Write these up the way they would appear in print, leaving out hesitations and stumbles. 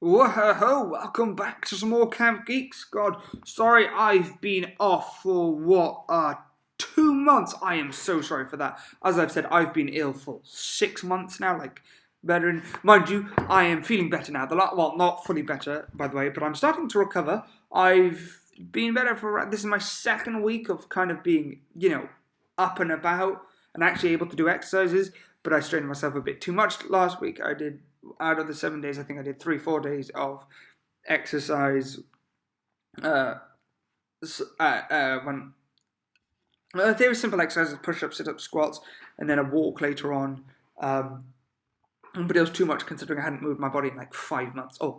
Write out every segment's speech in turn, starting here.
Whoa, welcome back to some more Camp Geeks. God, sorry I've been off for 2 months. I am so sorry for that. As I've said, I've been ill for 6 months now, better. Mind you, I am feeling better now. Well, not fully better, by the way, but I'm starting to recover. I've been better this is my second week of kind of being, up and about and actually able to do exercises, but I strained myself a bit too much last week. I did, out of the 7 days, I think I did 3-4 days of exercise. They were simple exercises: push-ups, sit-ups, squats, and then a walk later on. But it was too much considering I hadn't moved my body in like 5 months. I've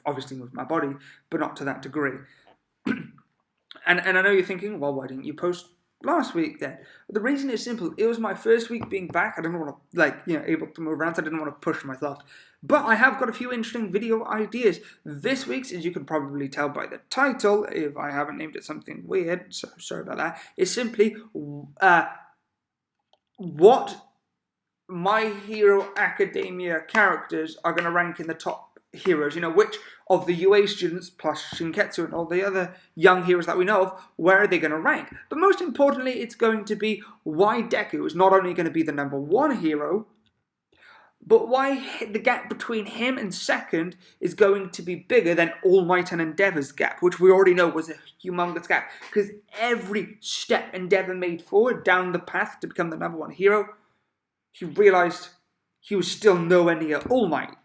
obviously moved my body, but not to that degree. and I know you're thinking, well, why didn't you post last week then? The reason is simple. It was my first week being back. I didn't want to, able to move around, so I didn't want to push myself. But I have got a few interesting video ideas. This week's, as you can probably tell by the title, if I haven't named it something weird, so sorry about that, is simply what My Hero Academia characters are going to rank in the top heroes. Which of the UA students, plus Shinketsu and all the other young heroes that we know of, where are they going to rank? But most importantly, it's going to be why Deku is not only going to be the number 1 hero, but why the gap between him and second is going to be bigger than All Might and Endeavor's gap, which we already know was a humongous gap. Because every step Endeavor made forward down the path to become the number 1 hero, he realised he was still nowhere near All Might,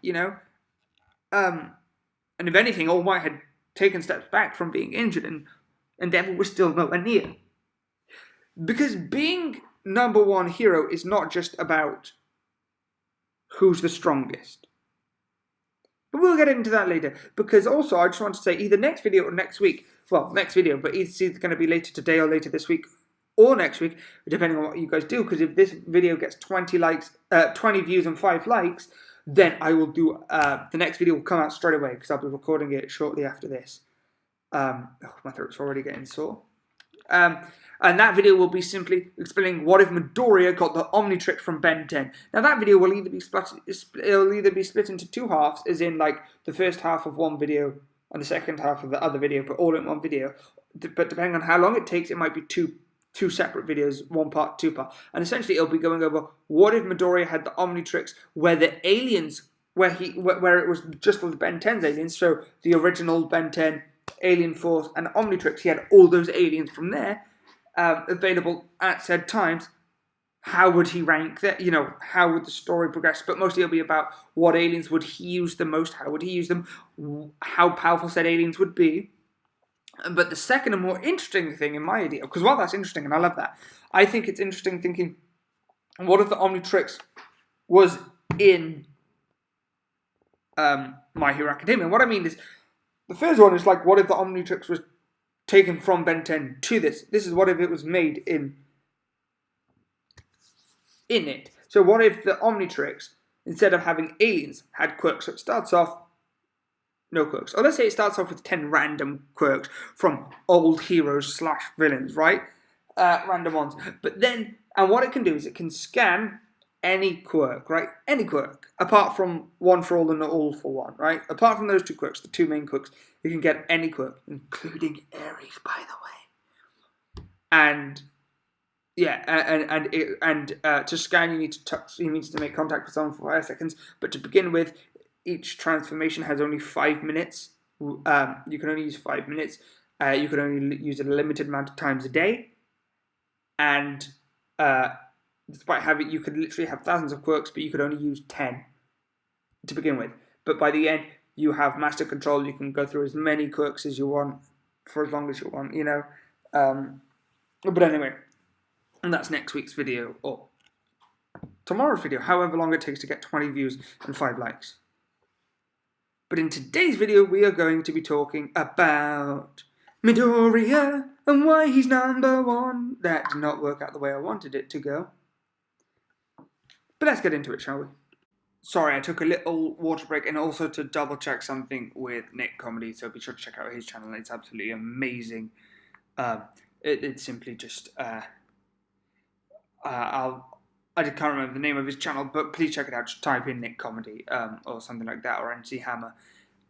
And if anything, All Might had taken steps back from being injured, and Endeavor was still nowhere near. Because being number 1 hero is not just about who's the strongest. But we'll get into that later. Because also, I just want to say, either next video or next week, next video, but it's either going to be later today or later this week, or next week, depending on what you guys do. Because if this video gets 20 views and 5 likes, then I will do, the next video will come out straight away, because I'll be recording it shortly after this. My throat's already getting sore. And that video will be simply explaining what if Midoriya got the Omnitrix from Ben 10. Now that video will either be split into 2 halves, as in like the first half of one video and the second half of the other video, but all in one video. But depending on how long it takes, it might be two separate videos, 1 part, 2 part. And essentially it'll be going over what if Midoriya had the Omnitrix where the aliens, where it was just the Ben 10's aliens, so the original Ben 10, Alien Force, and Omnitrix, he had all those aliens from there available at said times. How would he rank that? How would the story progress? But mostly it'll be about what aliens would he use the most, how would he use them, how powerful said aliens would be. But the second and more interesting thing in my idea, because while that's interesting and I love that, I think it's interesting thinking, what if the Omnitrix was in My Hero Academia? And what I mean is, the first one is like, what if the Omnitrix was taken from Ben 10 to this? This is what if it was made in it. So what if the Omnitrix, instead of having aliens, had quirks? So it starts off no quirks. Or let's say it starts off with 10 random quirks from old heroes / villains, right? Random ones. But then, and what it can do is it can scan any quirk, right? Any quirk. Apart from One for All and All for One, right? Apart from those 2 quirks, the 2 main quirks, you can get any quirk, including Ares, by the way. And yeah, and to scan, you need to touch. You need to make contact with someone for 5 seconds. But to begin with, each transformation has only 5 minutes. You can only use 5 minutes. You can only use it a limited amount of times a day. And despite having, you could literally have thousands of quirks, but you could only use 10 to begin with. But by the end, you have master control. You can go through as many quirks as you want for as long as you want, But anyway, and that's next week's video, or tomorrow's video, however long it takes to get 20 views and 5 likes. But in today's video, we are going to be talking about Midoriya and why he's number 1. That did not work out the way I wanted it to go. But let's get into it, shall we? Sorry, I took a little water break, and also to double check something with Nick Comedy, so be sure to check out his channel. It's absolutely amazing. It's simply just I can't remember the name of his channel, but please check it out. Just type in Nick Comedy or something like that, or MC Hammer.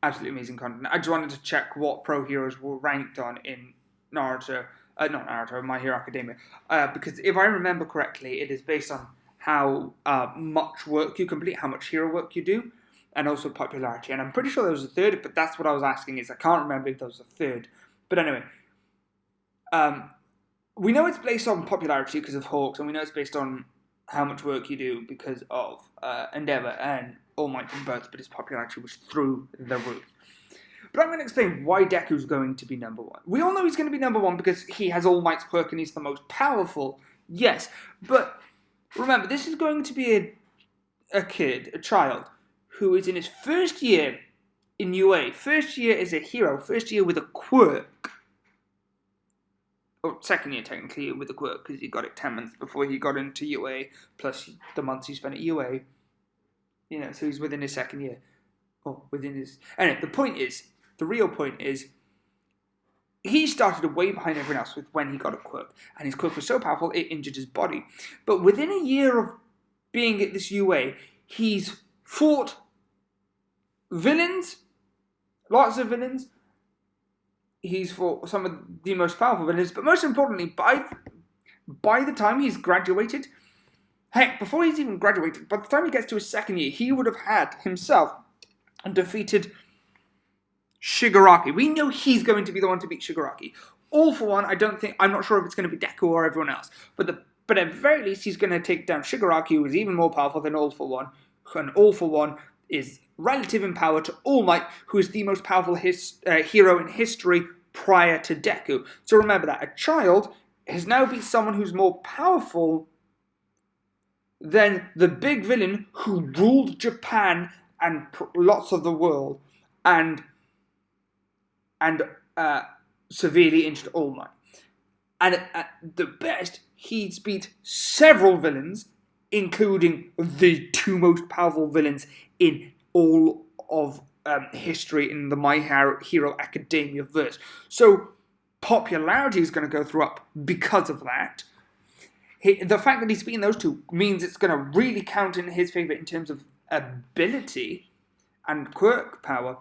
absolutely amazing content. I just wanted to check what pro heroes were ranked on in Naruto, not Naruto, My Hero Academia, because if I remember correctly, it is based on how much work you complete, how much hero work you do, and also popularity. And I'm pretty sure there was a third, but that's what I was asking. Is I can't remember if there was a third. But anyway, we know it's based on popularity because of Hawks, and we know it's based on how much work you do because of Endeavor and All Might and both, but his popularity was through the roof. But I'm going to explain why Deku's going to be number one. We all know he's going to be number one because he has All Might's quirk and he's the most powerful. Yes, but remember, this is going to be a kid, a child, who is in his first year in UA. First year as a hero, first year with a quirk. Or second year, technically, with a quirk, because he got it 10 months before he got into UA, plus the months he spent at UA. So he's within his second year. Or within his... Anyway, the real point is, he started way behind everyone else with when he got a quirk. And his quirk was so powerful, it injured his body. But within a year of being at this UA, he's fought villains, lots of villains. He's fought some of the most powerful villains, but most importantly, by the time he's graduated, heck, before he's even graduated, by the time he gets to his second year, he would have had himself defeated Shigaraki. We know he's going to be the one to beat Shigaraki. All for One, I'm not sure if it's going to be Deku or everyone else, but at the very least, he's going to take down Shigaraki, who is even more powerful than All for One, and All for One is relative in power to All Might, who is the most powerful hero in history prior to Deku. So remember that. A child has now beat someone who's more powerful than the big villain who ruled Japan and lots of the world and severely injured All Might. And at the best, he's beat several villains, including the two most powerful villains in all of history in the My Hero Academia verse. So popularity is going to go up because of that. The fact that he's beaten those two means it's going to really count in his favour in terms of ability and quirk power.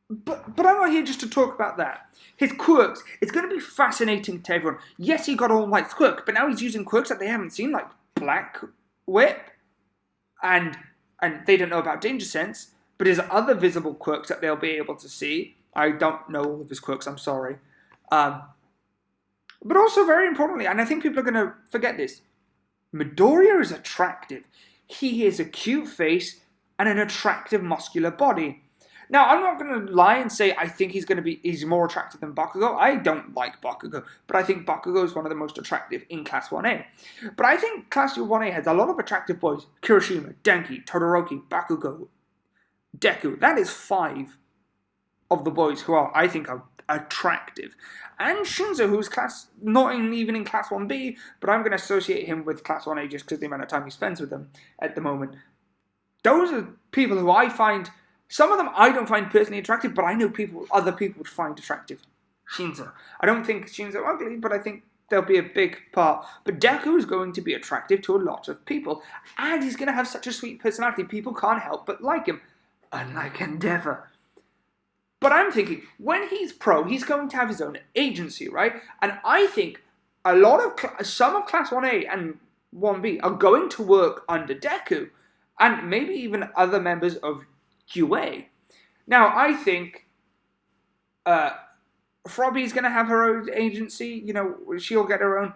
But I'm not here just to talk about that. His quirks, it's going to be fascinating to everyone. Yes, he got All Might's quirk, but now he's using quirks that they haven't seen, like Black Whip, and they don't know about Danger Sense, but his other visible quirks that they'll be able to see. I don't know all of his quirks, I'm sorry. But also, very importantly, and I think people are going to forget this, Midoriya is attractive. He has a cute face and an attractive muscular body. Now, I'm not going to lie and say I think he's more attractive than Bakugo. I don't like Bakugo, but I think Bakugo is one of the most attractive in Class 1A. But I think Class 1A has a lot of attractive boys. Kirishima, Denki, Todoroki, Bakugo, Deku. That is 5 of the boys who I think are attractive. And Shinzo, who's not even in Class 1B, but I'm going to associate him with Class 1A just because of the amount of time he spends with them at the moment. Those are people who I find... Some of them I don't find personally attractive, but I know other people would find attractive. Shinzo. I don't think Shinzo ugly, but I think there'll be a big part. But Deku is going to be attractive to a lot of people. And he's going to have such a sweet personality, people can't help but like him. Unlike Endeavor. But I'm thinking, when he's pro, he's going to have his own agency, right? And I think some of Class 1A and 1B are going to work under Deku. And maybe even other members of UA. Now, I think Frobby's going to have her own agency. She'll get her own.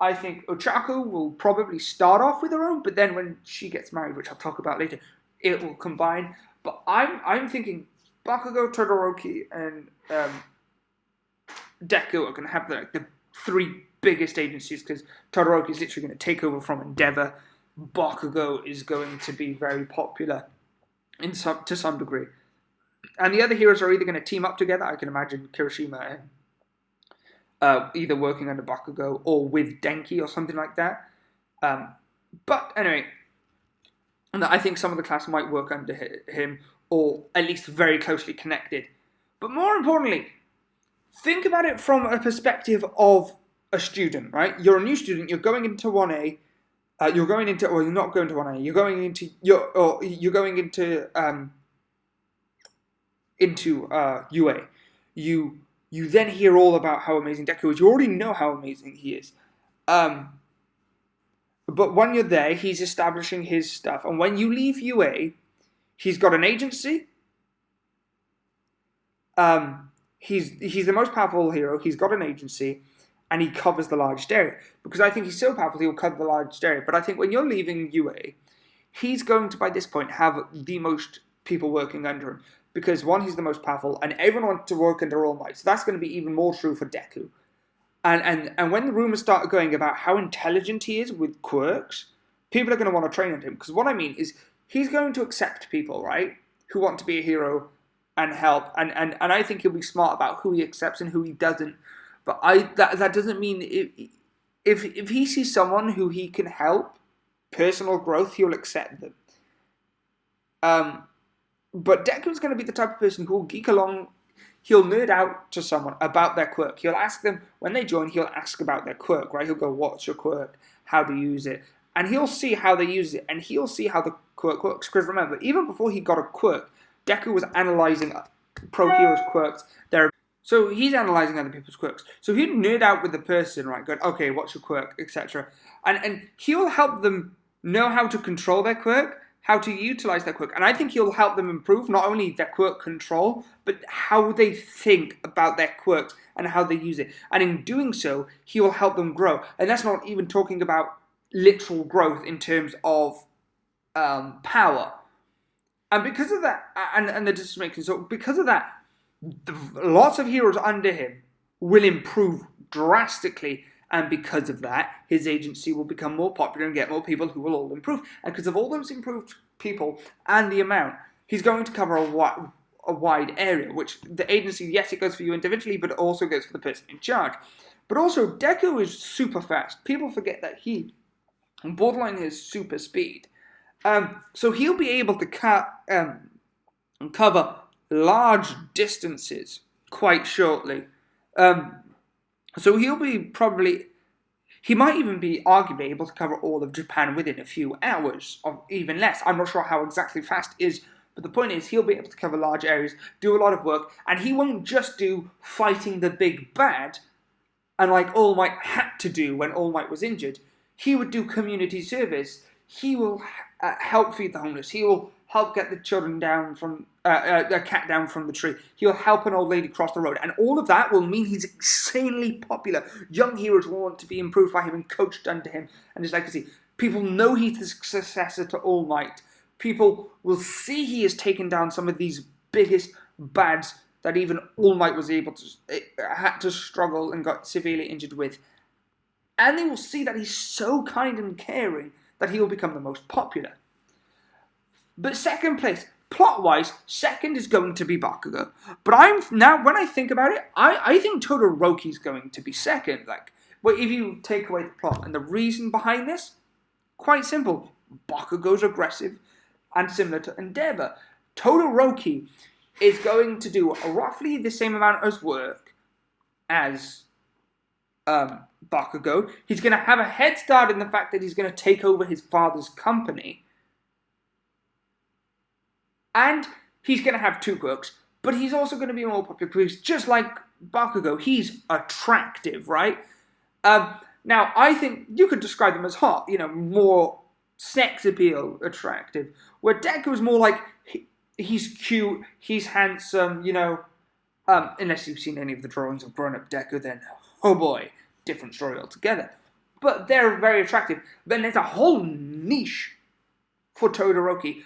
I think Ochaku will probably start off with her own, but then when she gets married, which I'll talk about later, it will combine. But I'm thinking Bakugo, Todoroki, and Deku are going to have the 3 biggest agencies, because Todoroki is literally going to take over from Endeavor. Bakugo is going to be very popular to some degree. And the other heroes are either going to team up together. I can imagine Kirishima and either working under Bakugo or with Denki or something like that. But anyway, I think some of the class might work under him, or at least very closely connected. But more importantly, think about it from a perspective of a student, right? You're a new student, you're going into 1A, you're not going to 1A, you're going into into UA, you then hear all about how amazing Deku is. You already know how amazing he is. But when you're there, he's establishing his stuff. And when you leave UA, he's got an agency. He's the most powerful hero. He's got an agency, and he covers the largest area. Because I think he's so powerful, he'll cover the largest area. But I think when you're leaving UA, he's going to, by this point, have the most people working under him. Because, one, he's the most powerful, and everyone wants to work under All Might. So that's going to be even more true for Deku. And when the rumours start going about how intelligent he is with quirks, people are going to want to train under him. Because what I mean is, he's going to accept people, right, who want to be a hero and help. And I think he'll be smart about who he accepts and who he doesn't. But that doesn't mean if he sees someone who he can help, personal growth, he'll accept them. But Deku's going to be the type of person who will geek along. He'll nerd out to someone about their quirk. He'll ask them, when they join, he'll ask about their quirk, right? He'll go, what's your quirk? How do you use it? And he'll see how they use it, and he'll see how the quirk works. Because remember, even before he got a quirk, Deku was analysing pro heroes' quirks. So he's analysing other people's quirks. So he'd nerd out with the person, right? Going, okay, what's your quirk, etc. And he'll help them know how to control their quirk, how to utilise their quirk. And I think he'll help them improve not only their quirk control, but how they think about their quirks and how they use it. And in doing so, he will help them grow. And that's not even talking about literal growth in terms of power. And because of that, and the decision-making, so because of that, lots of heroes under him will improve drastically. And because of that, his agency will become more popular and get more people who will all improve. And because of all those improved people and the amount, he's going to cover a wide area, which the agency, yes, it goes for you individually, but it also goes for the person in charge. But also, Deku is super fast. People forget that he borderline his super speed. So he'll be able to cover large distances quite shortly. So he might even be arguably able to cover all of Japan within a few hours, or even less. I'm not sure how exactly fast it is, but the point is he'll be able to cover large areas, do a lot of work, and he won't just do fighting the big bad, and like All Might had to do when All Might was injured. He would do community service. He will help feed the homeless. He will help get the children down from a cat down from the tree. He'll help an old lady cross the road. And all of that will mean he's insanely popular. Young heroes will want to be improved by having coached under him and his legacy. People know he's the successor to All Might. People will see he has taken down some of these biggest bads that even All Might was able to, had to struggle and got severely injured with. And they will see that he's so kind and caring that he will become the most popular. But second place, plot-wise, second is going to be Bakugo. But when I think about it, I think Todoroki's going to be second. But if you take away the plot, and the reason behind this, quite simple. Bakugo's aggressive and similar to Endeavor. Todoroki is going to do roughly the same amount of work as Bakugo. He's going to have a head start in the fact that he's going to take over his father's company. And he's going to have two quirks, but he's also going to be more popular because just like Bakugo, he's attractive, right? Now, I think you could describe them as hot, more sex appeal attractive, where Deku is more like he's cute, he's handsome, unless you've seen any of the drawings of grown-up Deku, then, oh boy, different story altogether. But they're very attractive. Then there's a whole niche for Todoroki,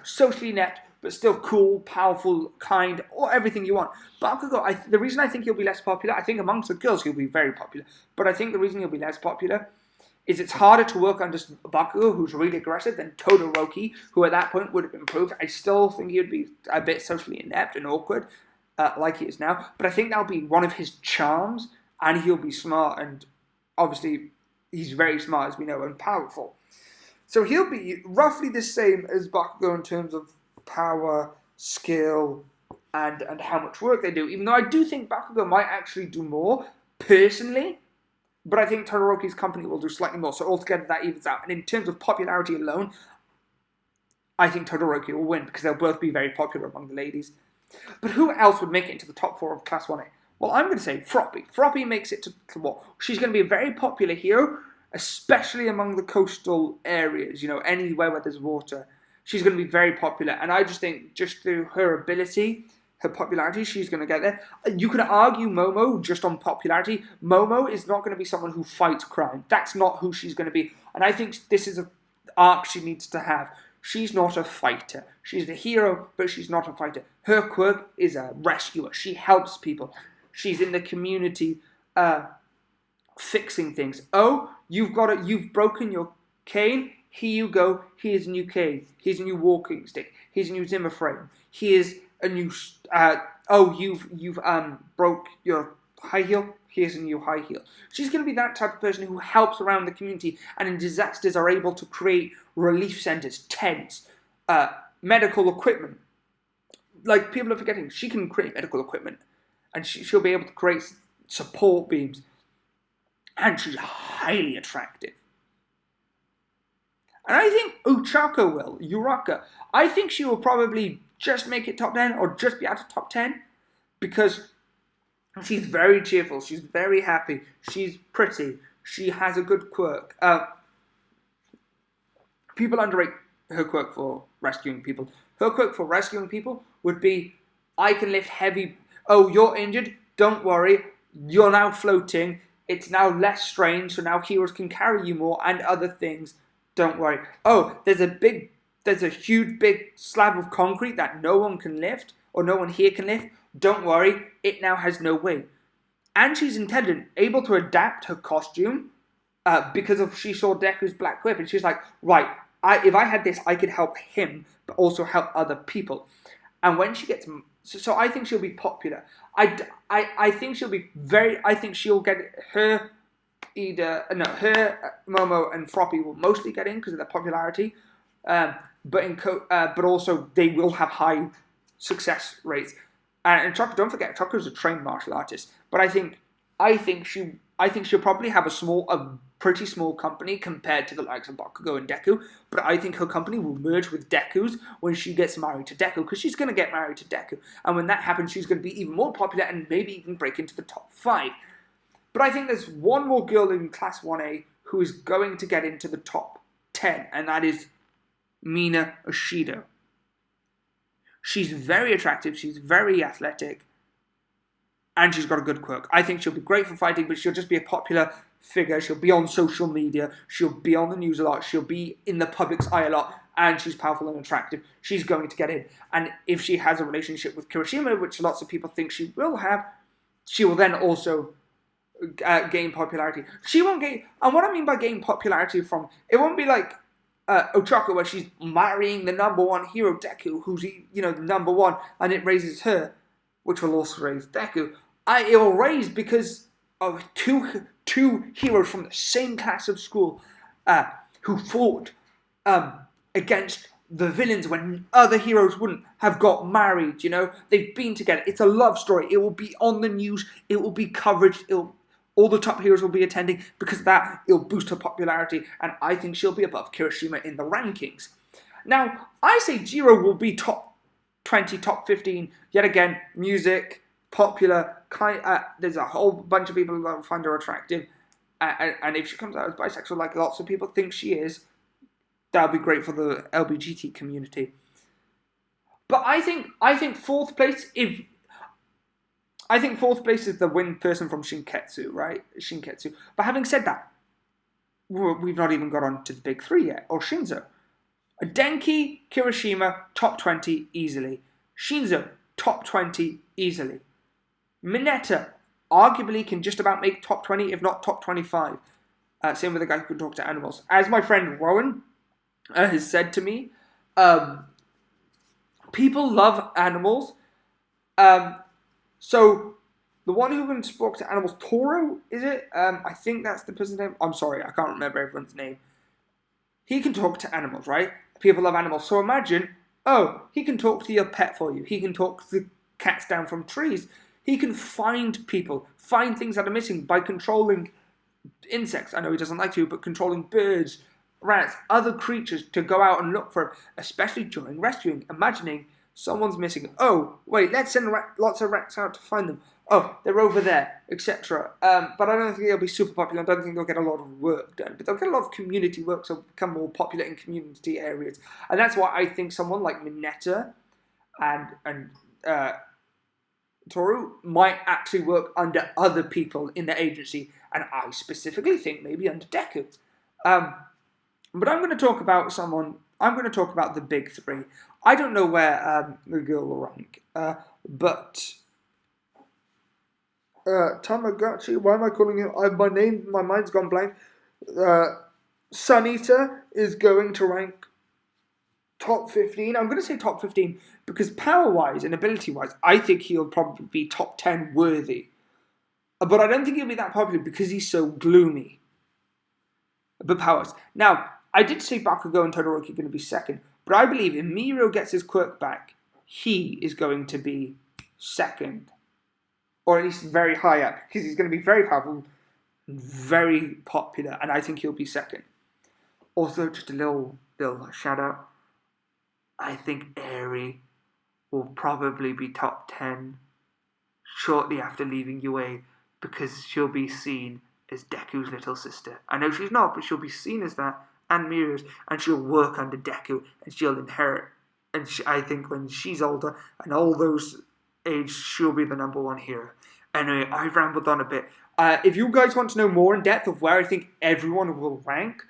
socially inept, but still cool, powerful, kind, or everything you want. Bakugo, the reason I think he'll be less popular, I think amongst the girls he'll be very popular, but I think the reason he'll be less popular is it's harder to work under Bakugo, who's really aggressive, than Todoroki, who at that point would have improved. I still think he'd be a bit socially inept and awkward, like he is now, but I think that'll be one of his charms, and he'll be smart, and obviously he's very smart, as we know, and powerful. So he'll be roughly the same as Bakugo in terms of power, skill, and how much work they do. Even though I do think Bakugo might actually do more, personally, but I think Todoroki's company will do slightly more, so altogether that evens out. And in terms of popularity alone, I think Todoroki will win, because they'll both be very popular among the ladies. But who else would make it into the top 4 of Class 1A? Well, I'm going to say Froppy. Froppy makes it to what? She's going to be a very popular hero, especially among the coastal areas, anywhere where there's water. She's going to be very popular. And I just think, just through her ability, her popularity, she's going to get there. You can argue Momo just on popularity. Momo is not going to be someone who fights crime. That's not who she's going to be. And I think this is an arc she needs to have. She's not a fighter. She's a hero, but she's not a fighter. Her quirk is a rescuer. She helps people. She's in the community fixing things. Oh, you've broken your cane. Here you go. Here's a new cane. Here's a new walking stick. Here's a new Zimmer frame. Here's a new. You've broke your high heel. Here's a new high heel. She's going to be that type of person who helps around the community and in disasters are able to create relief centers, tents, medical equipment. Like, people are forgetting, she can create medical equipment. And she'll be able to create support beams. And she's highly attractive. And I think Uraka, I think she will probably just make it top 10 or just be out of top 10. Because she's very cheerful. She's very happy. She's pretty. She has a good quirk. People underrate her quirk for rescuing people. Her quirk for rescuing people would be, I can lift heavy. Oh, you're injured? Don't worry. You're now floating. It's now less strain, so now heroes can carry you more and other things. Don't worry. Oh, there's a huge big slab of concrete that no one can lift, or no one here can lift. Don't worry, it now has no weight. And she's intelligent, able to adapt her costume because she saw Deku's black whip, and she's like, right, if I had this, I could help him, but also help other people. And when she gets, so I think she'll be popular. I think she'll be I think she'll get her. Momo and Froppy will mostly get in because of their popularity, but also they will have high success rates. And Chaka, don't forget, Chaka's a trained martial artist. But I think she'll probably have a pretty small company compared to the likes of Bakugo and Deku. But I think her company will merge with Deku's when she gets married to Deku, because she's going to get married to Deku. And when that happens, she's going to be even more popular and maybe even break into the top 5. But I think there's one more girl in Class 1A who is going to get into the top 10, and that is Mina Ishido. She's very attractive, she's very athletic, and she's got a good quirk. I think she'll be great for fighting, but she'll just be a popular figure. She'll be on social media, she'll be on the news a lot, she'll be in the public's eye a lot, and she's powerful and attractive. She's going to get in. And if she has a relationship with Kirishima, which lots of people think she will have, she will then also gain popularity. She won't gain, and what I mean by gain popularity it won't be like Ochako, where she's marrying the number 1 hero, Deku, who's the number 1, and it raises her, which will also raise Deku. It will raise because of two heroes from the same class of school who fought against the villains when other heroes wouldn't, have got married. They've been together. It's a love story. It will be on the news. It will be coverage. All the top heroes will be attending because of that. It'll boost her popularity, and I think she'll be above Kirishima in the rankings. Now, I say Jiro will be top 20, top 15. Yet again, music, popular. There's a whole bunch of people who find her attractive, and if she comes out as bisexual, like lots of people think she is, that'll be great for the LGBT community. But I think fourth place is the win person from Shinketsu, right? Shinketsu. But having said that, we've not even got on to the big 3 yet, or Shinzo. Denki, Kirishima, top 20 easily. Shinzo, top 20 easily. Mineta, arguably can just about make top 20, if not top 25. Same with the guy who can talk to animals. As my friend Rowan has said to me, people love animals. So, the one who can talk to animals, Toro, is it? I think that's the person's name. I'm sorry, I can't remember everyone's name. He can talk to animals, right? People love animals. So imagine, he can talk to your pet for you. He can talk the cats down from trees. He can find things that are missing by controlling insects. I know he doesn't like to, but controlling birds, rats, other creatures to go out and look for him, especially during rescuing. Imagining someone's missing. Oh, wait, let's send lots of ranks out to find them. Oh, they're over there, etc. But I don't think they'll be super popular. I don't think they'll get a lot of work done. But they'll get a lot of community work, so become more popular in community areas. And that's why I think someone like Mineta and Toru might actually work under other people in the agency. And I specifically think maybe under Deku. But I'm going to talk about I'm going to talk about the big three. I don't know where the girl will rank, but Tamagotchi. Why am I calling him? My mind's gone blank. Sunita is going to rank top 15. I'm going to say top 15 because power-wise and ability-wise, I think he'll probably be top 10 worthy. But I don't think he'll be that popular because he's so gloomy. But powers. Now, I did say Bakugo and Todoroki are going to be second, but I believe if Miro gets his quirk back, he is going to be second. Or at least very high up, because he's going to be very powerful and very popular, and I think he'll be second. Also, just a little shout out, I think Eri will probably be top 10 shortly after leaving UA, because she'll be seen as Deku's little sister. I know she's not, but she'll be seen as that, and Mira's, and she'll work under Deku, and she'll inherit. And I think when she's older, and all those age, she'll be the #1 hero. Anyway, I've rambled on a bit. If you guys want to know more in depth of where I think everyone will rank,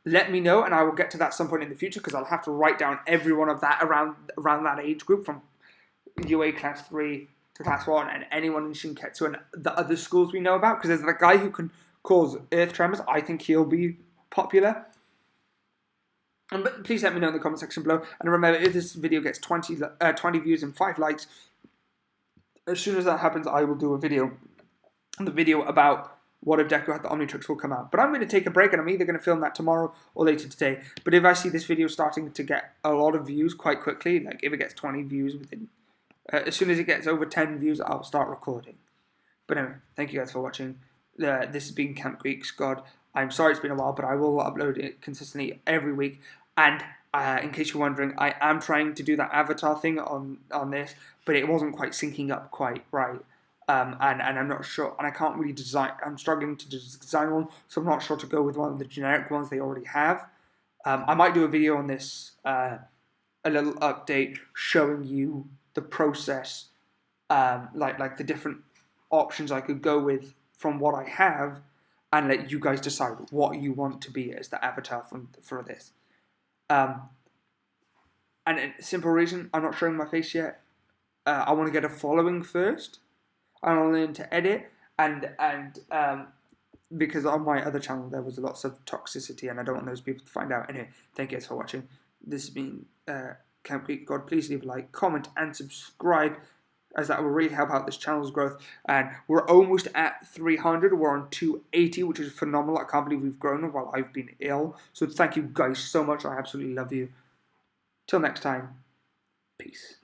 let me know, and I will get to that some point in the future, because I'll have to write down every one of that around that age group, from UA Class 3 to Class 1, and anyone in Shinketsu and the other schools we know about, because there's a guy who can cause earth tremors. I think he'll be popular. But please let me know in the comment section below. And remember, if this video gets 20 views and 5 likes, as soon as that happens, I will do a video. The video about what if Deku had the Omnitrix will come out. But I'm going to take a break, and I'm either going to film that tomorrow or later today. But if I see this video starting to get a lot of views quite quickly, like if it gets 20 views within, as soon as it gets over 10 views, I'll start recording. But anyway, thank you guys for watching. This has been Camp Geek's God. I'm sorry it's been a while, but I will upload it consistently every week. And in case you're wondering, I am trying to do that avatar thing on this, but it wasn't quite syncing up quite right. And I'm not sure, and I can't really design. I'm struggling to design one, so I'm not sure to go with one of the generic ones they already have. I might do a video on this, a little update showing you the process, like the different options I could go with from what I have, and let you guys decide what you want to be as the avatar for this. And a simple reason, I'm not showing my face yet. I want to get a following first. I want to learn to edit, and because on my other channel there was lots of toxicity, and I don't want those people to find out. Anyway, thank you guys for watching. This has been Camp Geek God. Please leave a like, comment, and subscribe, as that will really help out this channel's growth. And we're almost at 300. We're on 280, which is phenomenal. I can't believe we've grown while I've been ill. So thank you guys so much. I absolutely love you. Till next time, peace.